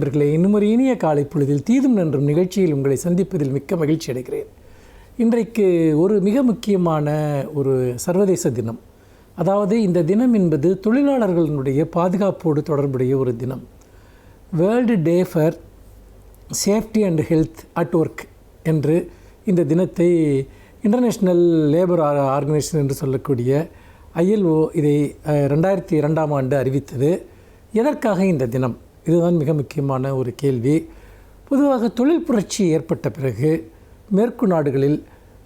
நண்பர்களே, இன்னும் ஒரு இனிய காலை பொழுதில் தீதும் நன்றும் நிகழ்ச்சியில் உங்களை சந்திப்பதில் மிக்க மகிழ்ச்சி அடைகிறேன். இன்றைக்கு ஒரு மிக முக்கியமான ஒரு சர்வதேச தினம். அதாவது இந்த தினம் என்பது தொழிலாளர்களுடைய பாதுகாப்போடு தொடர்புடைய ஒரு தினம். World day for safety and health at work என்று இந்த தினத்தை இன்டர்நேஷ்னல் லேபர் ஆர்கனைசேஷன் என்று சொல்லக்கூடிய ILO இதை 2002ஆம் ஆண்டு அறிவித்தது. எதற்காக இந்த தினம்? இதுதான் மிக முக்கியமான ஒரு கேள்வி. பொதுவாக தொழில் புரட்சி ஏற்பட்ட பிறகு மேற்கு நாடுகளில்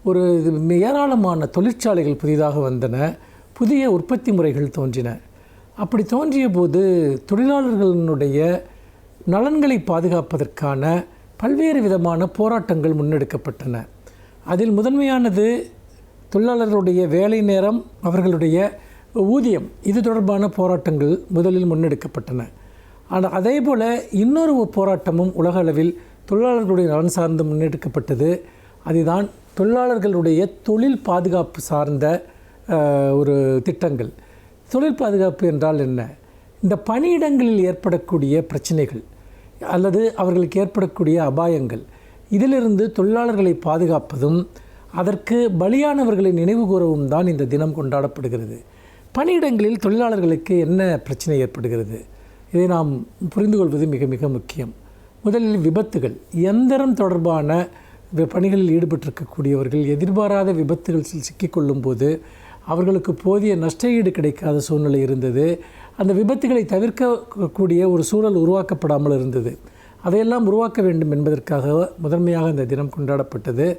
ஒரு ஏராளமான தொழிற்சாலைகள் புதிதாக வந்தன, புதிய உற்பத்தி முறைகள் தோன்றின. அப்படி தோன்றிய போது தொழிலாளர்களுடைய நலன்களை பாதுகாப்பதற்கான பல்வேறு விதமான போராட்டங்கள் முன்னெடுக்கப்பட்டன. அதில் முதன்மையானது தொழிலாளர்களுடைய வேலை நேரம், அவர்களுடைய ஊதியம், இது தொடர்பான போராட்டங்கள் முதலில் முன்னெடுக்கப்பட்டன. ஆனால் அதே போல் இன்னொரு போராட்டமும் உலக அளவில் தொழிலாளர்களுடைய நலன் சார்ந்து முன்னெடுக்கப்பட்டது. அதுதான் தொழிலாளர்களுடைய தொழில் பாதுகாப்பு சார்ந்த ஒரு திட்டங்கள். தொழில் பாதுகாப்பு என்றால் என்ன? இந்த பணியிடங்களில் ஏற்படக்கூடிய பிரச்சனைகள் அல்லது அவர்களுக்கு ஏற்படக்கூடிய அபாயங்கள், இதிலிருந்து தொழிலாளர்களை பாதுகாப்பதும் அதற்கு பலியானவர்களை நினைவு கூறவும் தான் இந்த தினம் கொண்டாடப்படுகிறது. பணியிடங்களில் தொழிலாளர்களுக்கு என்ன பிரச்சனை ஏற்படுகிறது? இதை நாம் புரிந்து கொள்வது மிக மிக முக்கியம். முதலில் விபத்துகள். இயந்திரம் தொடர்பான பணிகளில் ஈடுபட்டிருக்கக்கூடியவர்கள் எதிர்பாராத விபத்துகள் சிக்கிக்கொள்ளும் போது அவர்களுக்கு போதிய நஷ்ட ஈடு கிடைக்காத சூழ்நிலை இருந்தது. அந்த விபத்துகளை தவிர்க்கக்கூடிய ஒரு சூழல் உருவாக்கப்படாமல் இருந்தது. அதையெல்லாம் உருவாக்க வேண்டும் என்பதற்காக முதன்மையாக இந்த தினம் கொண்டாடப்பட்டது.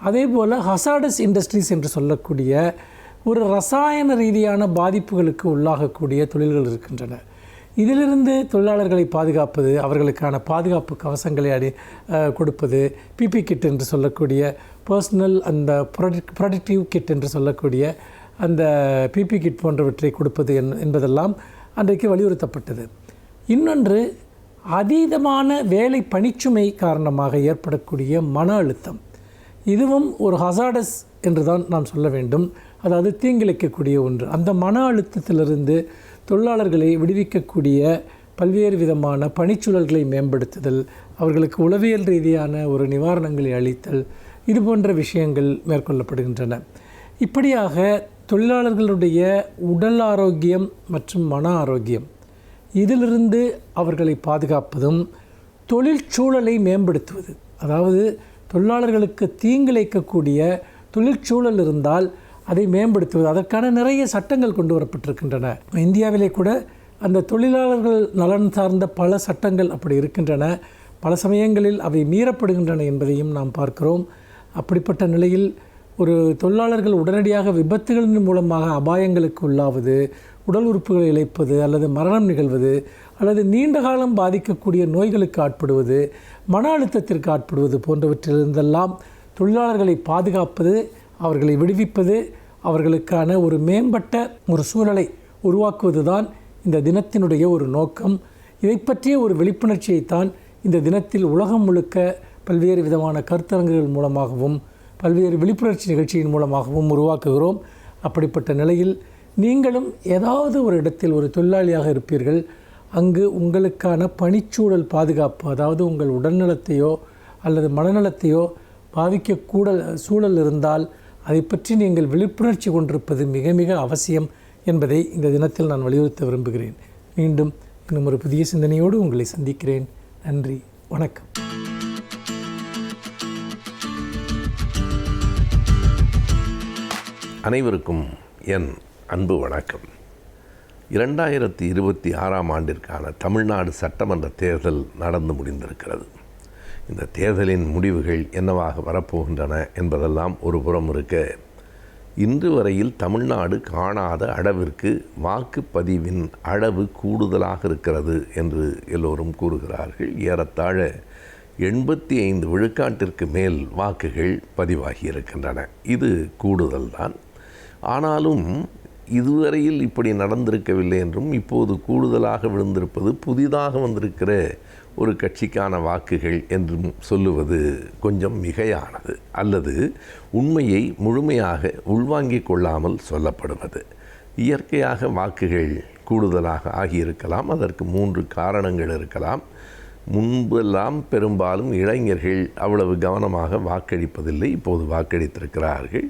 அதே போல் ஹசார்டஸ் இண்டஸ்ட்ரீஸ் என்று சொல்லக்கூடிய ஒரு ரசாயன ரீதியான பாதிப்புகளுக்கு உள்ளாகக்கூடிய தொழில்கள் இருக்கின்றன. இதிலிருந்து தொழிலாளர்களை பாதுகாப்பது, அவர்களுக்கான பாதுகாப்பு கவசங்களை கொடுப்பது, பிபி கிட் என்று சொல்லக்கூடிய பர்சனல் அந்த ப்ரொடக்டிவ் கிட் என்று சொல்லக்கூடிய அந்த பிபி கிட் போன்றவற்றை கொடுப்பது என்பதெல்லாம் அன்றைக்கு வலியுறுத்தப்பட்டது. இன்னொன்று, அதீதமான வேலை பணிச்சுமை காரணமாக ஏற்படக்கூடிய மன அழுத்தம். இதுவும் ஒரு ஹசார்டஸ் என்று தான் நாம் சொல்ல வேண்டும். அதாவது தீங்கிழைக்கக்கூடிய ஒன்று. அந்த மன அழுத்தத்திலிருந்து தொழிலாளர்களை விடுவிக்கக்கூடிய பல்வேறு விதமான பணிச்சூழல்களை மேம்படுத்துதல், அவர்களுக்கு உளவியல் ரீதியான ஒரு நிவாரணங்களை அளித்தல், இது போன்ற விஷயங்கள் மேற்கொள்ளப்படுகின்றன. இப்படியாக தொழிலாளர்களுடைய உடல் ஆரோக்கியம் மற்றும் மன ஆரோக்கியம், இதிலிருந்து அவர்களை பாதுகாப்பதும் தொழிற்சூழலை மேம்படுத்துவது. அதாவது தொழிலாளர்களுக்கு தீங்கிழைக்கக்கூடிய தொழிற்சூழல் இருந்தால் அதை மேம்படுத்துவது, அதற்கான நிறைய சட்டங்கள் கொண்டு வரப்பட்டிருக்கின்றன. இந்தியாவிலே கூட அந்த தொழிலாளர்கள் நலன் சார்ந்த பல சட்டங்கள் அப்படி இருக்கின்றன. பல சமயங்களில் அவை மீறப்படுகின்றன என்பதையும் நாம் பார்க்கிறோம். அப்படிப்பட்ட நிலையில் ஒரு தொழிலாளர்கள் உடனடியாக விபத்துகளின் மூலமாக அபாயங்களுக்கு உள்ளாவது, உடல் உறுப்புகளை இழப்பது அல்லது மரணம் நிகழ்வது அல்லது நீண்ட காலம் பாதிக்கக்கூடிய நோய்களுக்கு ஆட்படுவது, மன அழுத்தத்திற்கு ஆட்படுவது போன்றவற்றிலிருந்தெல்லாம் தொழிலாளர்களை பாதுகாப்பது, அவர்களை விடுவிப்பது, அவர்களுக்கான ஒரு மேம்பட்ட ஒரு சூழலை உருவாக்குவது தான் இந்த தினத்தினுடைய ஒரு நோக்கம். இதை பற்றிய ஒரு விழிப்புணர்ச்சியைத்தான் இந்த தினத்தில் உலகம் முழுக்க பல்வேறு விதமான கருத்தரங்குகள் மூலமாகவும் பல்வேறு விழிப்புணர்ச்சி நிகழ்ச்சியின் மூலமாகவும் உருவாக்குகிறோம். அப்படிப்பட்ட நிலையில் நீங்களும் ஏதாவது ஒரு இடத்தில் ஒரு தொழிலாளியாக இருப்பீர்கள். அங்கு உங்களுக்கான பணிச்சூழல் பாதுகாப்பு, அதாவது உங்கள் உடல்நலத்தையோ அல்லது மனநலத்தையோ பாதிக்கக்கூட சூழல் இருந்தால் அதை பற்றி நீங்கள் விழிப்புணர்ச்சி கொண்டிருப்பது மிக மிக அவசியம் என்பதை இந்த தினத்தில் நான் வலியுறுத்த விரும்புகிறேன். மீண்டும் இன்னும் ஒரு புதிய சிந்தனையோடு உங்களை சந்திக்கிறேன். நன்றி, வணக்கம். அனைவருக்கும் என் அன்பு வணக்கம். 2026ஆம் ஆண்டிற்கான தமிழ்நாடு சட்டமன்ற தேர்தல் நடந்து முடிந்திருக்கிறது. இந்த தேர்தலின் முடிவுகள் என்னவாக வரப்போகின்றன என்பதெல்லாம் ஒரு புறம் இருக்க, இன்று வரையில் தமிழ்நாடு காணாத அளவிற்கு வாக்குப்பதிவின் அளவு கூடுதலாக இருக்கிறது என்று எல்லோரும் கூறுகிறார்கள். ஏறத்தாழ 85 விழுக்காட்டிற்கு மேல் வாக்குகள் பதிவாகி இருக்கின்றன. இது கூடுதல் தான். ஆனாலும் இதுவரையில் இப்படி நடந்திருக்கவில்லை என்றும், இப்போது கூடுதலாக விழுந்திருப்பது புதிதாக வந்திருக்கிற ஒரு கட்சிக்கான வாக்குகள் என்றும் சொல்லுவது கொஞ்சம் மிகையானது, அல்லது உண்மையை முழுமையாக உள்வாங்கிக் கொள்ளாமல் சொல்லப்படுவது. இயற்கையாக வாக்குகள் கூடுதலாக ஆகியிருக்கலாம். அதற்கு 3 காரணங்கள் இருக்கலாம். முன்பெல்லாம் பெரும்பாலும் இளைஞர்கள் அவ்வளவு கவனமாக வாக்களிப்பதில்லை, இப்போது வாக்களித்திருக்கிறார்கள்.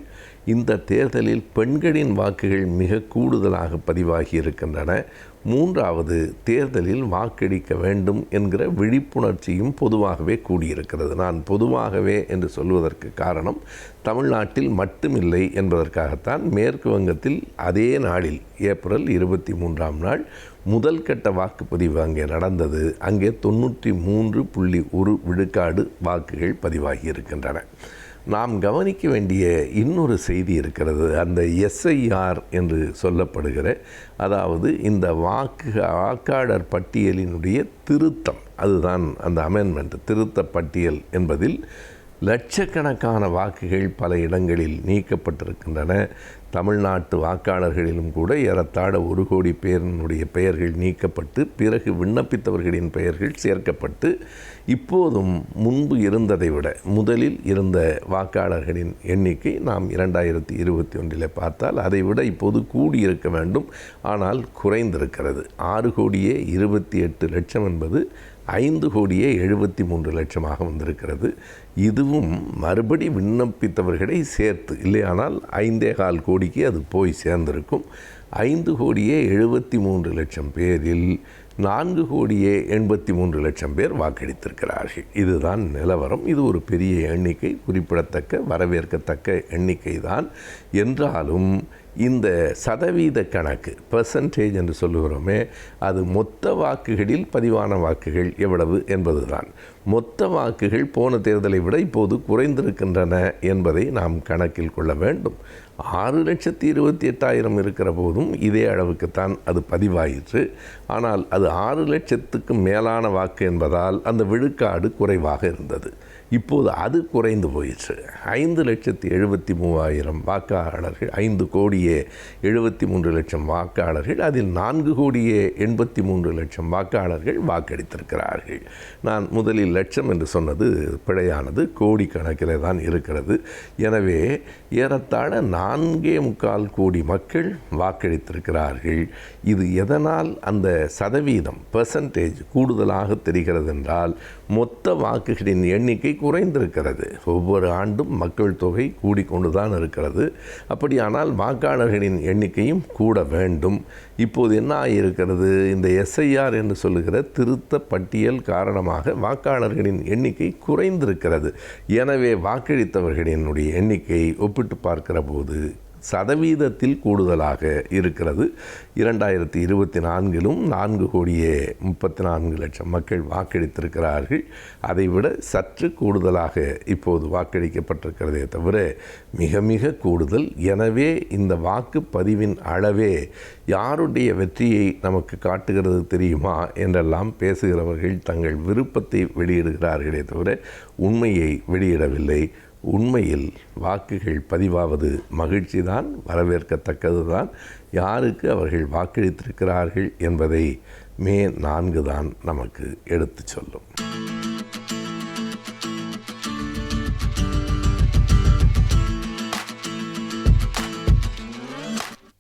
இந்த தேர்தலில் பெண்களின் வாக்குகள் மிக கூடுதலாக பதிவாகி இருக்கின்றன. மூன்றாவது, தேர்தலில் வாக்களிக்க வேண்டும் என்கிற விழிப்புணர்ச்சியும் பொதுவாகவே கூடியிருக்கிறது. நான் பொதுவாகவே என்று சொல்வதற்கு காரணம், தமிழ்நாட்டில் மட்டுமில்லை என்பதற்காகத்தான். மேற்கு வங்கத்தில் அதே நாளில் ஏப்ரல் 23ஆம் நாள் முதல் கட்ட வாக்குப்பதிவு அங்கே நடந்தது. அங்கே 93.1 விழுக்காடு வாக்குகள் பதிவாகி இருக்கின்றன. நாம் கவனிக்க வேண்டிய இன்னொரு செய்தி இருக்கிறது. அந்த எஸ்ஐஆர் என்று சொல்லப்படுகிற, அதாவது இந்த வாக்காளர் பட்டியலினுடைய திருத்தம், அதுதான் அந்த அமெண்ட்மெண்ட், திருத்த பட்டியல் என்பதில் லட்சக்கணக்கான வாக்குகள் பல இடங்களில் நீக்கப்பட்டிருக்கின்றன. தமிழ்நாட்டு வாக்காளர்களிலும் கூட ஏறத்தாழ 1 கோடி பேரினுடைய பெயர்கள் நீக்கப்பட்டு பிறகு விண்ணப்பித்தவர்களின் பெயர்கள் சேர்க்கப்பட்டு இப்போதும் முன்பு இருந்ததை விட, முதலில் இருந்த வாக்காளர்களின் எண்ணிக்கை நாம் 2021 பார்த்தால் அதை விட இப்போது கூடியிருக்க வேண்டும், ஆனால் குறைந்திருக்கிறது. 6,28,00,000 என்பது 5,73,00,000 வந்திருக்கிறது. இதுவும் மறுபடி விண்ணப்பித்தவர்களை சேர்த்து, இல்லையானால் 5,15 கோடிக்கு அது போய் சேர்ந்திருக்கும். 5,73,00,000 பேரில் 4,83,00,000 பேர் வாக்களித்திருக்கிறார்கள். இதுதான் நிலவரம். இது ஒரு பெரிய எண்ணிக்கை, குறிப்பிடத்தக்க வரவேற்கத்தக்க எண்ணிக்கை தான். என்றாலும் இந்த சதவீத கணக்கு, பெர்சன்டேஜ் என்று சொல்லுகிறோமே, அது மொத்த வாக்குகளில் பதிவான வாக்குகள் எவ்வளவு என்பதுதான். மொத்த வாக்குகள் போன தேர்தலை விட இப்போது குறைந்திருக்கின்றன என்பதை நாம் கணக்கில் கொள்ள வேண்டும். 6,28,000 இருக்கிற போதும் இதே அளவுக்குத்தான் அது பதிவாயிற்று. ஆனால் அது 6 லட்சத்துக்கு மேலான வாக்கு என்பதால் அந்த விழுக்காடு குறைவாக இருந்தது. இப்போது அது குறைந்து போயிற்று. 5,73,000 வாக்காளர்கள், 5,73,00,000 வாக்காளர்கள், அதில் 4,83,00,000 வாக்காளர்கள் வாக்களித்திருக்கிறார்கள். நான் முதலில் லட்சம் என்று சொன்னது பிழையானது, கோடி கணக்கில் தான் இருக்கிறது. எனவே ஏறத்தாழ 4.25 கோடி மக்கள் வாக்களித்திருக்கிறார்கள். இது எதனால் அந்த சதவீதம், பெர்சன்டேஜ் கூடுதலாக தெரிகிறது என்றால், மொத்த வாக்குகளின் எண்ணிக்கை குறைந்திருக்கிறது. ஒவ்வொரு ஆண்டும் மக்கள் தொகை கூடிக்கொண்டுதான் இருக்கிறது. அப்படியானால் வாக்காளர்களின் எண்ணிக்கையும் கூட வேண்டும். இப்போது என்ன ஆகியிருக்கிறது, இந்த எஸ்ஐஆர் என்று சொல்லுகிற திருத்த பட்டியல் காரணமாக வாக்காளர்களின் எண்ணிக்கை குறைந்திருக்கிறது. எனவே வாக்களித்தவர்களினுடைய எண்ணிக்கை ஒப்பிட்டு பார்க்கிற போது சதவீதத்தில் கூடுதலாக இருக்கிறது. 2024 4,34,00,000 மக்கள் வாக்களித்திருக்கிறார்கள். அதைவிட சற்று கூடுதலாக இப்போது வாக்களிக்கப்பட்டிருக்கிறதே தவிர மிக மிக கூடுதல். எனவே இந்த வாக்குப்பதிவின் அளவே யாருடைய வெற்றியை நமக்கு காட்டுகிறது தெரியுமா என்றெல்லாம் பேசுகிறவர்கள் தங்கள் விருப்பத்தை வெளியிடுகிறார்களே தவிர உண்மையை வெளியிடவில்லை. உண்மையில் வாக்குகள் பதிவாவது மகிழ்ச்சி தான், வரவேற்கத்தக்கது தான். யாருக்கு அவர்கள் வாக்களித்திருக்கிறார்கள் என்பதை மே 4 தான் நமக்கு எடுத்து சொல்லும்.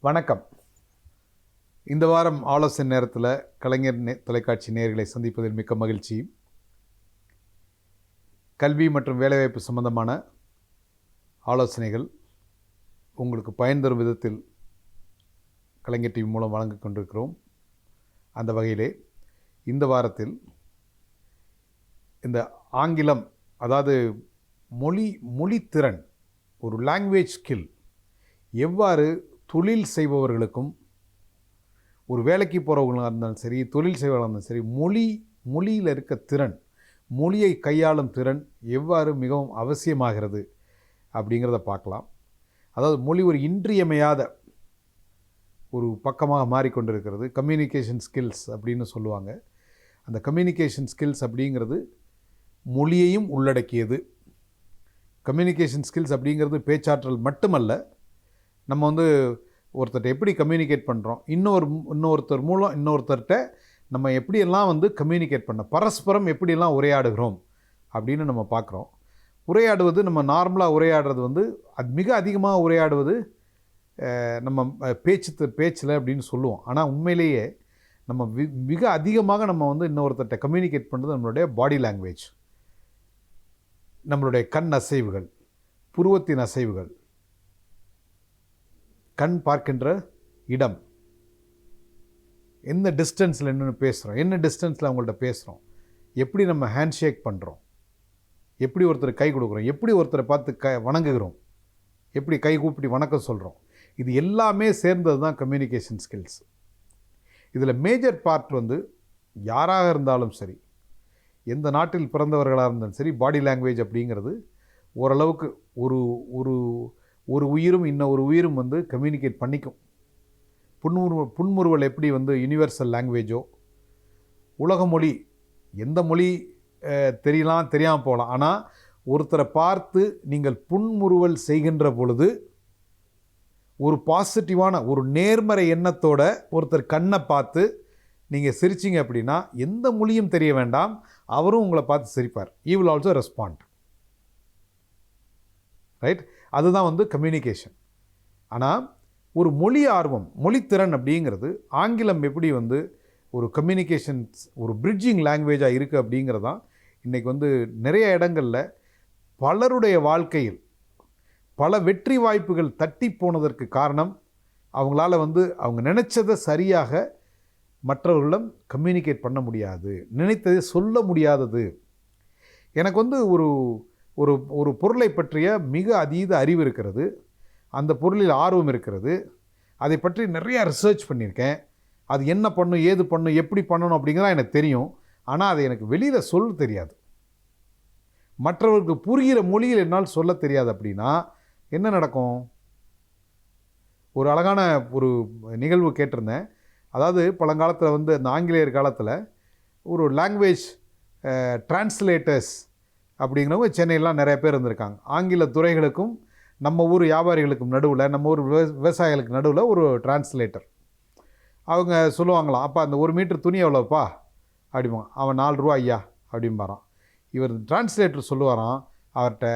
வணக்கம். இந்த வாரம் ஆலோசனை நேரத்தில் கலைஞர் தொலைக்காட்சி நேயர்களை சந்திப்பதில் மிக்க மகிழ்ச்சி. கல்வி மற்றும் வேலைவாய்ப்பு சம்பந்தமான ஆலோசனைகள் உங்களுக்கு பயன் தரும் விதத்தில் கலைஞர் டிவி மூலம் வழங்கிக் கொண்டிருக்கிறோம். அந்த வகையிலே இந்த வாரத்தில் இந்த ஆங்கிலம், அதாவது மொழித்திறன், ஒரு லாங்குவேஜ் ஸ்கில் எவ்வாறு தொழில் செய்பவர்களுக்கும், ஒரு வேலைக்கு போகிறவங்களாக இருந்தாலும் சரி, தொழில் செய்பவர்களாக இருந்தாலும் சரி, மொழியில் இருக்க திறன், மொழியை கையாளும் திறன் எவ்வாறு மிகவும் அவசியமாகிறது அப்படிங்கிறத பார்க்கலாம். அதாவது மொழி ஒரு இன்றியமையாத ஒரு பக்கமாக மாறிக்கொண்டிருக்கிறது. கம்யூனிகேஷன் ஸ்கில்ஸ் அப்படின்னு சொல்லுவாங்க. அந்த கம்யூனிகேஷன் ஸ்கில்ஸ் அப்படிங்கிறது மொழியையும் உள்ளடக்கியது. கம்யூனிகேஷன் ஸ்கில்ஸ் அப்படிங்கிறது பேச்சாற்றல் மட்டுமல்ல. நம்ம ஒருத்தர்கிட்ட எப்படி கம்யூனிகேட் பண்ணுறோம், இன்னொருத்தர் மூலம் இன்னொருத்தர்கிட்ட நம்ம எப்படியெல்லாம் கம்யூனிகேட் பண்ண, பரஸ்பரம் எப்படியெல்லாம் உரையாடுகிறோம் அப்படின்னு நம்ம பார்க்குறோம். உரையாடுவது, நம்ம நார்மலாக உரையாடுறது அது மிக அதிகமாக உரையாடுவது நம்ம பேச்சில் அப்படின்னு சொல்லுவோம். ஆனால் உண்மையிலேயே நம்ம மிக அதிகமாக நம்ம வந்து இன்னொருத்தர்கிட்ட கம்யூனிகேட் பண்ணுறது நம்மளுடைய பாடி லாங்குவேஜ், நம்மளுடைய கண் அசைவுகள், புருவத்தின் அசைவுகள், கண் பார்க்கின்ற இடம், என்ன டிஸ்டன்ஸில் என்னென்னு பேசுகிறோம், என்ன டிஸ்டன்ஸில் அவங்கள்ட்ட பேசுகிறோம், எப்படி நம்ம ஹேண்ட் ஷேக் பண்ணுறோம், எப்படி ஒருத்தர் கை கொடுக்குறோம், எப்படி ஒருத்தரை பார்த்து வணங்குகிறோம், எப்படி கை கூப்பிட்டு வணக்கம் சொல்கிறோம். இது எல்லாமே சேர்ந்தது தான் கம்யூனிகேஷன் ஸ்கில்ஸ். இதில் மேஜர் பார்ட் வந்து யாராக இருந்தாலும் சரி, எந்த நாட்டில் பிறந்தவர்களாக இருந்தாலும் சரி, பாடி லாங்குவேஜ் அப்படிங்கிறது ஓரளவுக்கு ஒரு ஒரு ஒரு உயிரும் இன்னொரு உயிரும் வந்து கம்யூனிகேட் பண்ணிக்கும். புன்முறுவல் எப்படி வந்து யூனிவர்சல் லாங்குவேஜோ, உலக மொழி, எந்த மொழி தெரியலாம் தெரியாமல் போகலாம், ஆனால் ஒருத்தரை பார்த்து நீங்கள் புன்முறுவல் செய்கின்ற பொழுது ஒரு பாசிட்டிவான ஒரு நேர்மறை எண்ணத்தோட ஒருத்தர் கண்ணை பார்த்து நீங்கள் சிரிச்சிங்க அப்படின்னா எந்த மொழியும் தெரிய வேண்டாம், அவரும் உங்களை பார்த்து சிரிப்பார். He will also respond. Right? அதுதான் வந்து கம்யூனிகேஷன். ஆனால் ஒரு மொழி ஆர்வம், மொழித்திறன் அப்படிங்கிறது ஆங்கிலம் எப்படி வந்து ஒரு கம்யூனிகேஷன்ஸ் ஒரு பிரிட்ஜிங் லாங்குவேஜாக இருக்குது அப்படிங்கிறதான் இன்றைக்கி வந்து நிறைய இடங்களில் பலருடைய வாழ்க்கையில் பல வெற்றி வாய்ப்புகள் தட்டி போனதற்கு காரணம் அவங்களால வந்து அவங்க நினச்சதை சரியாக மற்றவர்களிடம் கம்யூனிகேட் பண்ண முடியாது, நினைத்ததை சொல்ல முடியாதது. எனக்கு வந்து ஒரு ஒரு ஒரு பொருளை பற்றிய மிக அதீத அறிவு இருக்கிறது, அந்த பொருளில் ஆர்வம் இருக்கிறது, அதை பற்றி நிறையா ரிசர்ச் பண்ணியிருக்கேன், அது என்ன பண்ணும், ஏது பண்ணும், எப்படி பண்ணணும் அப்படிங்கிறதா எனக்கு தெரியும். ஆனால் அதை எனக்கு வெளியில் சொல்ல தெரியாது, மற்றவர்களுக்கு புரிகிற மொழியில் என்னால் சொல்ல தெரியாது. அப்படின்னா என்ன நடக்கும்? ஒரு அழகான ஒரு நிகழ்வு கேட்டிருந்தேன். அதாவது பழங்காலத்தில் வந்து அந்த ஆங்கிலேயர் காலத்தில் ஒரு லாங்குவேஜ் டிரான்ஸ்லேட்டர்ஸ் அப்படிங்கிறவங்க சென்னையிலாம் நிறைய பேர் இருந்திருக்காங்க. ஆங்கில துறைகளுக்கும் நம்ம ஊர் வியாபாரிகளுக்கும் நடுவில், நம்ம ஊர் விவசாயிகளுக்கு நடுவில் ஒரு டிரான்ஸ்லேட்டர். அவங்க சொல்லுவாங்களாம், அப்பா அந்த 1 மீட்டர் துணி எவ்வளோப்பா அப்படிம்பாங்க. அவன் 4 ரூபா ஐயா அப்படிம்பாரான். இவர் டிரான்ஸ்லேட்டர் சொல்லுவாராம் அவர்கிட்ட,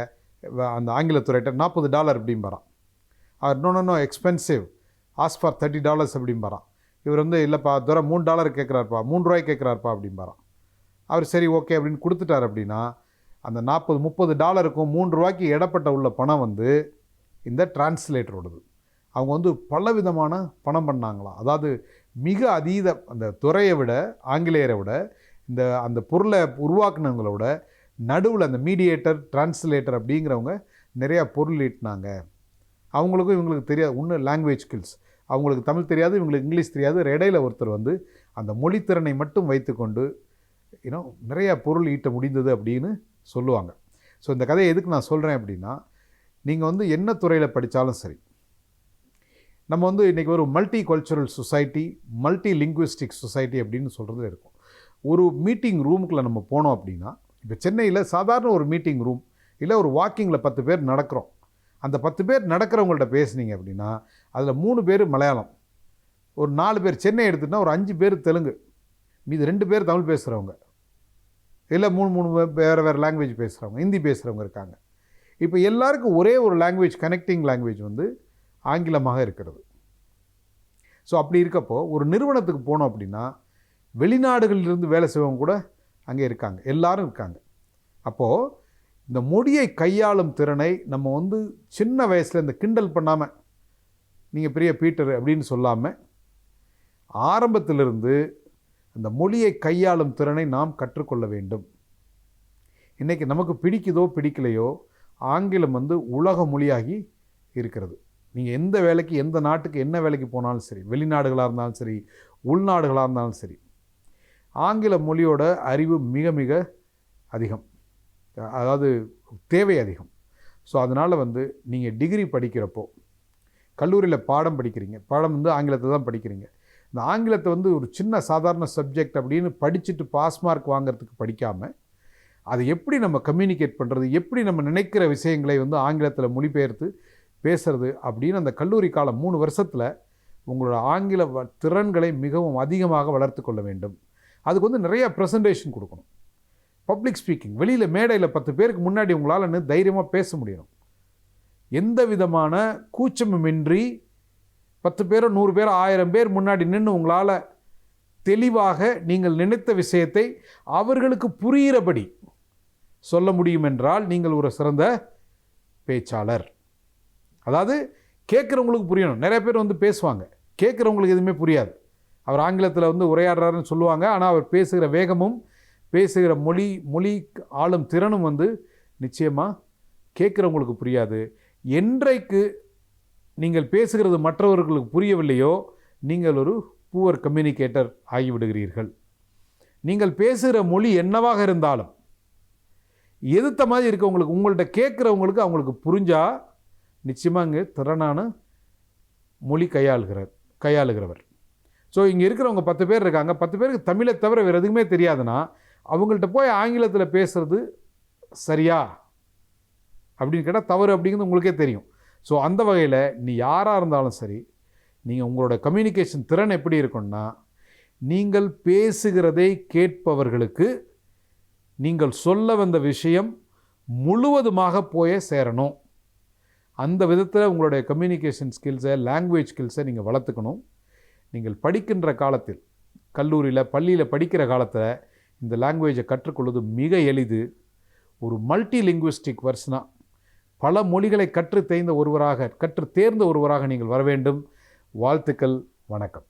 அந்த ஆங்கிலத்துறையிட்ட $40 அப்படிம்பாரான். அவர் நோ எக்ஸ்பென்சிவ், ஆஸ் ஃபார் $30 அப்படிம்பாரான். இவர் வந்து இல்லைப்பா துறை $3 கேட்குறாருப்பா, 3 ரூபாய்க்கு கேட்குறாருப்பா அப்படிம்பாரான். அவர் சரி ஓகே அப்படின்னு கொடுத்துட்டார். அப்படின்னா அந்த $40-30க்கும் 3 ரூபாய்க்கு இடப்பட்ட உள்ள பணம் வந்து இந்த டிரான்ஸ்லேட்டரோடது. அவங்க வந்து பலவிதமான பணம் பண்ணாங்களாம். அதாவது மிக அதீத அந்த துறையை விட, ஆங்கிலேயரை விட, அந்த பொருளை உருவாக்குனவங்களோட நடுவில் அந்த மீடியேட்டர் டிரான்ஸ்லேட்டர் அப்படிங்கிறவங்க நிறையா பொருள் ஈட்டினாங்க. அவங்களுக்கும் இவங்களுக்கு தெரியாது ஒன்று லாங்குவேஜ் ஸ்கில்ஸ், அவங்களுக்கு தமிழ் தெரியாது, இவங்களுக்கு இங்கிலீஷ் தெரியாது. இடையில ஒருத்தர் வந்து அந்த மொழித்திறனை மட்டும் வைத்துக்கொண்டு நிறையா பொருள் ஈட்ட முடிந்தது அப்படின்னு சொல்லுவாங்க. ஸோ இந்த கதையை எதுக்கு நான் சொல்கிறேன் அப்படின்னா, நீங்கள் வந்து என்ன துறையில் படித்தாலும் சரி, நம்ம வந்து இன்றைக்கி ஒரு multi cultural society, multi linguistic society அப்படின்னு சொல்கிறது இருக்கும். ஒரு மீட்டிங் ரூமுக்குள்ளே நம்ம போனோம் அப்படின்னா, இப்போ சென்னையில் சாதாரண ஒரு மீட்டிங் ரூம் இல்லை ஒரு வாக்கிங்கில் 10 பேர் நடக்கிறோம். அந்த 10 பேர் நடக்கிறவங்கள்ட்ட பேசுனீங்க அப்படின்னா அதில் 3 பேர் மலையாளம், ஒரு 4 பேர் சென்னை எடுத்துகிட்டா ஒரு 5 பேர் தெலுங்கு, மீது 2 பேர் தமிழ் பேசுகிறவங்க, இல்லை 3 வேறு லாங்குவேஜ் பேசுகிறவங்க, ஹிந்தி பேசுகிறவங்க இருக்காங்க. இப்போ எல்லாருக்கும் ஒரே ஒரு லாங்குவேஜ், கனெக்டிங் லாங்குவேஜ் வந்து ஆங்கிலமாக இருக்கிறது. ஸோ அப்படி இருக்கப்போ ஒரு நிறுவனத்துக்கு போனோம் அப்படின்னா வெளிநாடுகளிலிருந்து வேலை செய்வங்க கூட அங்கே இருக்காங்க, எல்லாரும் இருக்காங்க. அப்போது இந்த மொழியை கையாளும் திறனை நம்ம வந்து சின்ன வயசில் இந்த கிண்டல் பண்ணாமல், நீங்கள் பெரிய பீட்டர் அப்படின்னு சொல்லாமல், ஆரம்பத்திலிருந்து அந்த மொழியை கையாளும் திறனை நாம் கற்றுக்கொள்ள வேண்டும். இன்றைக்கி நமக்கு பிடிக்குதோ பிடிக்கலையோ ஆங்கிலம் வந்து உலக மொழியாகி இருக்கிறது. நீங்கள் எந்த வேலைக்கு, எந்த நாட்டுக்கு என்ன வேலைக்கு போனாலும் சரி, வெளிநாடுகளாக இருந்தாலும் சரி, உள்நாடுகளாக இருந்தாலும் சரி, ஆங்கில மொழியோட அறிவு மிக மிக அதிகம், அதாவது தேவை அதிகம். ஸோ அதனால் வந்து நீங்கள் டிகிரி படிக்கிறப்போ, கல்லூரியில் பாடம் படிக்கிறீங்க, பாடம் வந்து ஆங்கிலத்தை தான் படிக்கிறீங்க. இந்த ஆங்கிலத்தை வந்து ஒரு சின்ன சாதாரண சப்ஜெக்ட் அப்படின்னு படிச்சுட்டு பாஸ் மார்க் வாங்கிறதுக்கு படிக்காமல், அதை எப்படி நம்ம கம்யூனிகேட் பண்ணுறது, எப்படி நம்ம நினைக்கிற விஷயங்களை வந்து ஆங்கிலத்தில் மொழிபெயர்த்து பேசுறது அப்படின்னு அந்த கல்லூரி காலம் 3 வருஷத்தில் உங்களோட ஆங்கில திறன்களை மிகவும் அதிகமாக வளர்த்து கொள்ள வேண்டும். அதுக்கு வந்து நிறையா ப்ரெசன்டேஷன் கொடுக்கணும். பப்ளிக் ஸ்பீக்கிங், வெளியில் மேடையில் 10 பேருக்கு முன்னாடி உங்களால் தைரியமாக பேச முடியணும். எந்த விதமான கூச்சமுமின்றி 10 பேரோ 100 பேரோ 1000 பேர் முன்னாடி நின்று உங்களால் தெளிவாக நீங்கள் நினைத்த விஷயத்தை அவர்களுக்கு புரிகிறபடி சொல்ல முடியும் என்றால் நீங்கள் ஒரு சிறந்த பேச்சாளர். அதாவது கேட்குறவங்களுக்கு புரியணும். நிறைய பேர் வந்து பேசுவாங்க, கேட்குறவங்களுக்கு எதுவுமே புரியாது. அவர் ஆங்கிலத்தில் வந்து உரையாடுறாருன்னு சொல்லுவாங்க, ஆனால் அவர் பேசுகிற வேகமும் பேசுகிற மொழி ஆளும் திறனும் வந்து நிச்சயமாக கேட்குறவங்களுக்கு புரியாது. என்றைக்கு நீங்கள் பேசுகிறது மற்றவர்களுக்கு புரியவில்லையோ நீங்கள் ஒரு புவர் கம்யூனிகேட்டர் ஆகிவிடுகிறீர்கள். நீங்கள் பேசுகிற மொழி என்னவாக இருந்தாலும் எதிர்த்த மாதிரி இருக்கவங்களுக்கு, உங்கள்கிட்ட கேட்குறவங்களுக்கு அவங்களுக்கு புரிஞ்சால் நிச்சயமாக இங்கே திறனான மொழி கையாளுகிறவர். ஸோ இங்கே இருக்கிறவங்க 10 பேர் இருக்காங்க, 10 பேருக்கு தமிழை தவிர வேறு எதுவுமே தெரியாதுன்னா அவங்கள்ட்ட போய் ஆங்கிலத்தில் பேசுகிறது சரியா அப்படின்னு கேட்டால் தவறு அப்படிங்கிறது உங்களுக்கே தெரியும். ஸோ அந்த வகையில் நீ யாராக இருந்தாலும் சரி, நீங்கள் உங்களோட கம்யூனிகேஷன் திறன் எப்படி இருக்குன்னா, நீங்கள் பேசுகிறதை கேட்பவர்களுக்கு நீங்கள் சொல்ல வந்த விஷயம் முழுவதுமாக போய் சேரணும். அந்த விதத்தில் உங்களுடைய கம்யூனிகேஷன் ஸ்கில்ஸை, லாங்குவேஜ் ஸ்கில்ஸை நீங்கள் வளர்த்துக்கணும். நீங்கள் படிக்கின்ற காலத்தில், கல்லூரியில் பள்ளியில் படிக்கிற காலத்தில் இந்த லாங்குவேஜை கற்றுக்கொள்வது மிக எளிது. ஒரு மல்டி லிங்குவிஸ்டிக் பர்சனாக பல மொழிகளை கற்று தேர்ந்த ஒருவராக நீங்கள் வர வேண்டும். வாழ்த்துக்கள். வணக்கம்.